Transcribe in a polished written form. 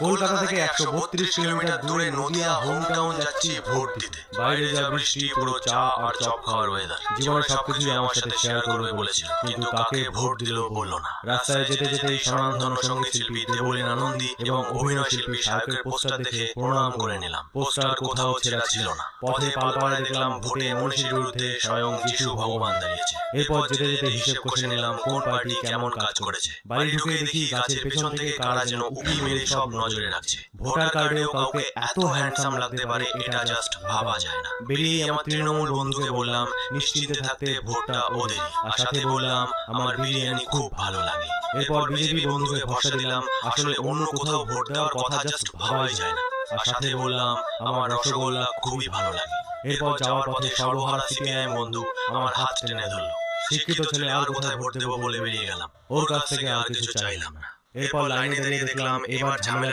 কলকাতা থেকে 132 কিলোমিটার দূরে Nadia home town যাচ্ছি ভোট দিতে। বাইরে যা বৃষ্টি, পুরো চা আর চপ খাওয়ার ওয়েদার। জীবনের সবকিছুই আমার সাথে শেয়ার করবে বলেছিল, কিন্তু কাকে ভোট দিল বললো না। রাস্তায় যেতে যেতেই স্বনামধন্য সঙ্গীত শিল্পী দেবলীন আনন্দী এবং অভিনয় শিল্পী শায়কের পোস্টার দেখে প্রণাম করে নিলাম। পোস্টার কোথাও ছেঁড়া ছিল না। পথে পালপাড়ায় দেখলাম ভোটে মনীষীর বিরুদ্ধে স্বয়ং যিশু ভগবান দাঁড়িয়েছে। এরপর যেতে যেতে হিসেব কষে নিলাম কোন পার্টি কেমন কাজ করেছে। বাড়ি ঢুকে দেখি গাছের পেছন থেকে কারা যেন উকি মেরে সব নজরে রাখছে। ভোটার কার্ডেও কাউকে এত হ্যান্ডসাম লাগতে পারে এটা জাস্ট ভাবা যায় না। বেরিয়ে আমার তৃণমূল বন্ধুকে বললাম নিশ্চিন্তে থাকতে ভোটটা ওদেরই, আর সাথে বললাম আমার বিরিয়ানি খুব ভালো লাগে। এরপর বিজেপি বন্ধুকে ভরসা দিলাম আসলে অন্য কোথাও ভোট দেওয়ার কথা জাস্ট ভাবাই যায় না, আর সাথে বললাম আমার রসগোল্লা খুবই ভালো লাগে। এরপর যাওয়ার পথে সর্বহারা সিপিআইএম বন্ধু আমার হাত টেনে ধরলো। শিক্ষিত ছেলে আর কোথায় ভোট দেবো বলে বেরিয়ে গেলাম। ওর কাছ থেকে আর কিছু চাইলাম না। এরপর লাইনে দাঁড়িয়ে দেখলাম এবার ঝামেলার